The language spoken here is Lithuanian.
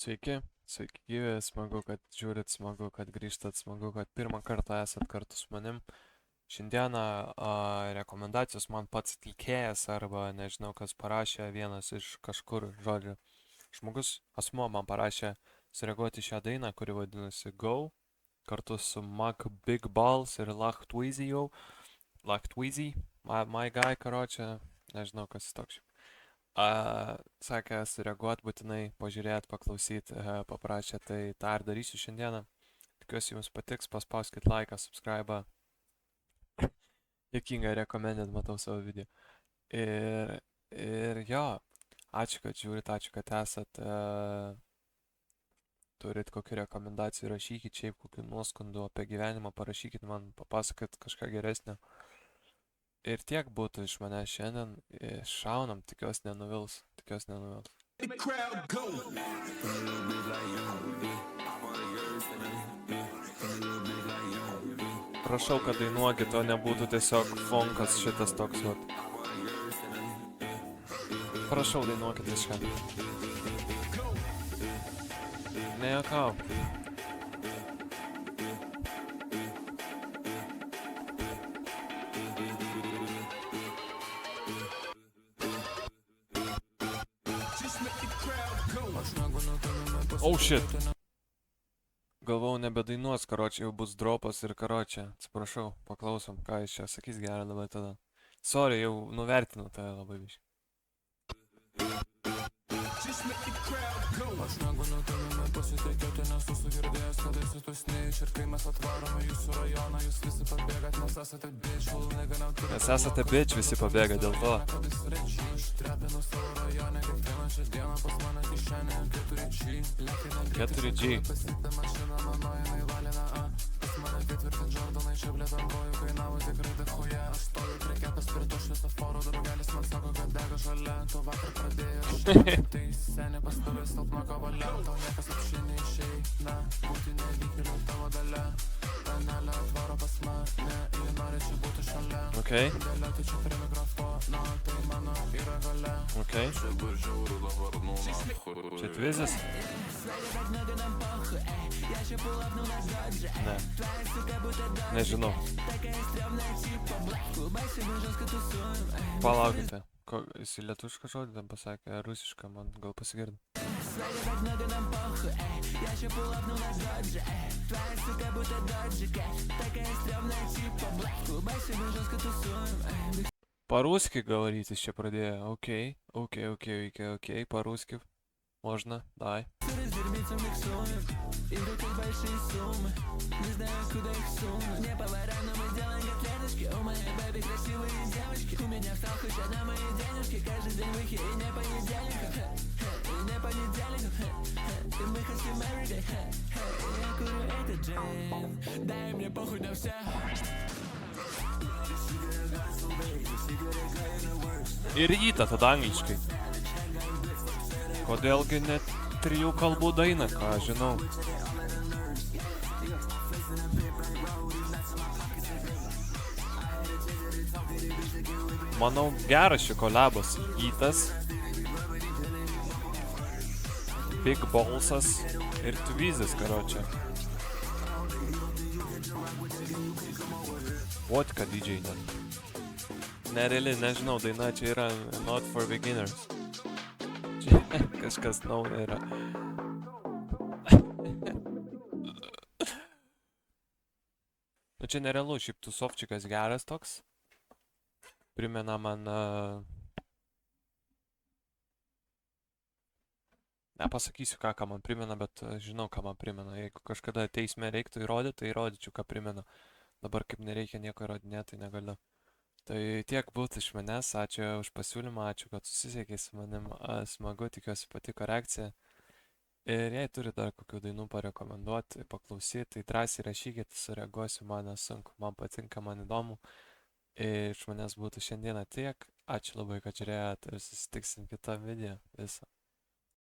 Sveiki, sveiki gyvi, smagu, kad žiūrit, smagu, kad grįžtat, smagu, kad pirmą kartą esat kartu su manim. Šiandieną rekomendacijos man pats atlikėjas arba nežinau kas parašė, vienas iš kažkur žodžių. Žmogus, asmuo man parašė sureaguoti šią dainą, kuri vadinasi Go, kartu su Mac Big Balls ir Lach Tweezy jau. Lach Tweezy, my guy, karočią, nežinau kas jis toks. Sakė sureaguot būtinai, pažiūrėt, paklausyt, paprašė, tai tą ir darysiu šiandieną. Tikiuosi jums patiks, paspauskit laiką, subscribe. Jokinga recommended, matau savo video. Ir jo, ačiū, kad žiūrit, ačiū, kad esat. Turit kokių rekomendacijų, rašykit šiaip kokių nuoskundų apie gyvenimą, parašykit man, papasakot kažką geresnio. Ir tiek būtų iš mane šiandien. Šaunam, tikiuosi nenuvils. Prašau, kad dainuokit, o nebūtų tiesiog funkas šitas toks vat. Prašau, dainuokit viską. Nejuokau. Oh shit. Galvau nebedainuos, karočią, jau bus dropas ir karočią. Atsiprašau, paklausom, ką jis čia sakys gerą dabar tada. Sorry, jau nuvertinau tave labai biškai. Aš negaliu tavimi pasitikėti, nes esu girdėjęs, kad esi tu snitch. Ir kai mes atvarome jūsų rajoną, jūs visi pabėgat, nes esate bitch. Nes esate bitch, visi pabėga dėl to. Trepinu savo rajone, kiekvieną šią dieną pas mane kišenė 4G. 4G. Pasitė mašina mano, jinai valina, pas mane ketvirti Jordanai, čia blėt ant kojų kainavo tikrai dėkuje. Aš stoju prie kepės prie to šviesoforo, draugelis man sako, kad dega žalia. Tu vakar pradėjai, tai seniai pas tavęs silpna kavalė. Tau niekas apšinė išeina, būti nevykėliau tavo dalia. Panelė atvaro pas mane, jei nori čia būti šalia. Okay. Dėlioti čia prie mikrofono, tai mano yra galia. Okay. Čia tvizis? Ne. Nežinau. Palaukite. Jis į lietuvišką žodį ten pasakė, rusišką man gal pasigirdo. По-русски говорить еще прадėjo. Окей, по-русски. Можно, дай. Ir rytą tada angliškai. Kodėlgi net 3 kalbų dainą, ką žinau. Manau, geras šį kolabas. Įtas, Big Ballsas ir Tvizis, karočią. Vodka DJ net. Nereali, nežinau, daina čia yra not for beginners. Čia kažkas nauja yra. Nu čia nerealu, šiaip tusovčikas geras toks. Primena man... Nepasakysiu, ką man primena, bet žinau, ką man primena. Jeigu kažkada teisme reiktų įrodyti, tai įrodyčiau, ką primena. Dabar kaip nereikia nieko įrodinėti, tai negaliu. Tai tiek būtų iš manęs, ačiū už pasiūlymą, ačiū, kad susisiekė su manim, smagu, tikiuosi patiko reakcija. Ir jei turi dar kokių dainų parekomenduoti, paklausyti, tai drąsiai rašykit, sureaguosiu, man sunku, man patinka, man įdomu. Ir iš manęs būtų šiandieną tiek, ačiū labai, kad žiūrėjot ir susitiksim kitą video, visą.